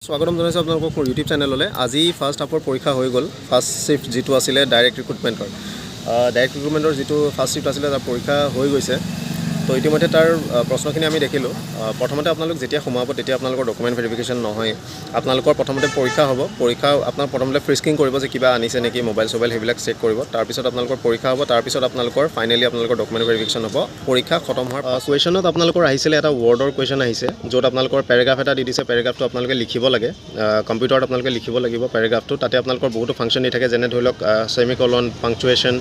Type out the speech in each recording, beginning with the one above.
স্বাগতম জনাইছোঁ আপোনালোকক মোৰ ইউটিউব চেনেললৈ। আজি ফাৰ্ষ্ট হাফৰ পৰীক্ষা হৈ গ'ল। ফাৰ্ষ্ট শিফ্ট যিটো আছিলে ডাইৰেক্ট ৰিক্ৰুটমেণ্টৰ যিটো ফাৰ্ষ্ট শিফ্ট আছিলে তাৰ পৰীক্ষা হৈ গৈছে। তো ইতিমধ্যে তাৰ প্ৰশ্নখিনি আমি দেখিলোঁ। প্ৰথমতে আপোনালোক যেতিয়া সোমাব তেতিয়া আপোনালোকৰ ডকুমেণ্ট ভেৰিফিকেশ্যন নহয়। আপোনালোকৰ প্ৰথমতে পৰীক্ষা হ'ব। পৰীক্ষা আপোনাৰ প্ৰথমতে ফ্ৰিস্কিং কৰিব যে কিবা আনিছে নেকি, মোবাইল চোবাইল সেইবিলাক চেক কৰিব। তাৰপিছত আপোনালোকৰ পৰীক্ষা হ'ব। তাৰপিছত আপোনালোকৰ ফাইনেলি আপোনালোকৰ ডকুমেণ্ট ভেৰিফিকেশ্যন হ'ব। পৰীক্ষা খতম হোৱাৰ কুৱেশ্যনত আপোনালোকৰ আহিছিলে এটা ৱৰ্ডৰ কুৱেশ্যন আহিছে, য'ত আপোনালোকৰ পেৰাগ্ৰাফ এটা দি দিছে। পেৰাগ্ৰাফটো আপোনালোকে লিখিব লাগে। কম্পিউটাৰত আপোনালোকে লিখিব লাগিব পেৰাগ্ৰাফটো। তাতে আপোনালোকৰ বহুতো ফাংচন দি থাকে, যেনে ধৰি লওক semicolon, punctuation,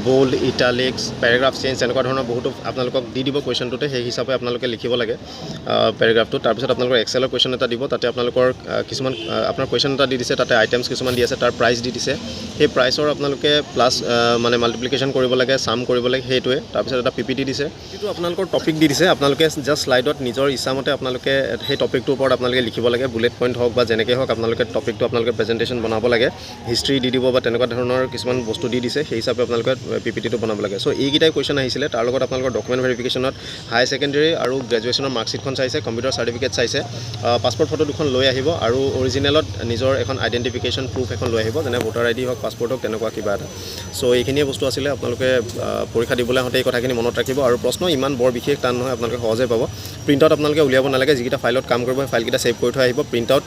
bold, italics, paragraph change, এনেকুৱা ধৰণৰ বহুতো আপোনালোকক দি দিব কুৱেশ্যনটোতে। সেই হিচাপে আপোনালোকে লিখিব লাগে পেৰাগ্ৰাফটো। তাৰপিছত আপোনালোকৰ এক্সেলৰ কুৱেশ্যন এটা দিব। তাতে আপোনালোকৰ কিছুমান আপোনাৰ কুৱেশ্যন এটা দি দিছে, তাতে আইটেমছ কিছুমান দি আছে, তাৰ প্ৰাইচ দি দিছে। সেই প্ৰাইচৰ আপোনালোকে প্লাছ মানে মাল্টিপ্লিকেশ্যন কৰিব লাগে, ছাম কৰিব লাগে, সেইটোৱে। তাৰপিছত এটা PPT দিছে, যিটো আপোনালোকৰ টপিক দি দিছে। আপোনালোকে জাষ্ট শ্লাইডত নিজৰ ইচ্ছামতে আপোনালোকে সেই টপিকটোৰ ওপৰত আপোনালোকে লিখিব লাগে। বুলেট পইণ্ট হওক বা যেনেকৈ হওক আপোনালোকে টপিকটো আপোনালোকে প্ৰেজেণ্টেশ্যন বনাব লাগে। হিষ্ট্ৰী দি দিব বা তেনেকুৱা ধৰণৰ কিছুমান বস্তু দি দিছে, সেই হিচাপে আপোনালোকে PPTটো বনাব লাগে। চ' এইকেইটাই কুৱেশ্যন আহিছিলে। তাৰ লগত আপোনালোকৰ ডকুমেণ্ট ভেৰিফিকেশ্যনত হায়াৰ ছেকেণ্ডেৰী আৰু গ্ৰেজুৱেশ্যনৰ মাৰ্কশ্বিটখন চাইছে, কম্পিউটাৰ চাৰ্টিফিকেট চাইছে, পাছপৰ্ট ফটো দুখন লৈ আহিব, আৰু অৰিজিনেলত নিজৰ এখন আইডেণ্টিফিকেশ্যন প্ৰুফ এখন লৈ আহিব, যেনে ভোটাৰ ID হওক, পাছপৰ্ট হওক, তেনেকুৱা কিবা এটা। চ' এইখিনিয়ে বস্তু আছিলে। আপোনালোকে পৰীক্ষা দিবলৈ আহোঁতে এই কথাখিনি মনত ৰাখিব। আৰু প্ৰশ্ন ইমান বৰ বিশেষ টান নহয়, আপোনালোকে সহজে পাব। প্ৰিণ্ট আউট আপোনালোকে উলিয়াব নালাগে। যিকেইটা ফাইলত কাম কৰিব সেই ফাইলকেইটা ছেভ কৰি থৈ আহিব। প্ৰিণ্ট আউট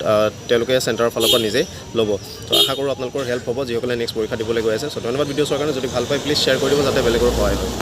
তেওঁলোকে চেণ্টাৰৰ ফালৰ পৰা নিজেই ল'ব। ত' আশা কৰোঁ আপোনালোকৰ হেল্প হ'ব যিসকলে নেক্সট পৰীক্ষা দিবলৈ গৈ আছে। চ' ধন্যবাদ ভিডিঅ' চোৱাৰ কাৰণে। যদি ভাল পায় প্লিজ শ্বেয়াৰ কৰি দিব, যাতে বেলেগৰো সহায় হয়।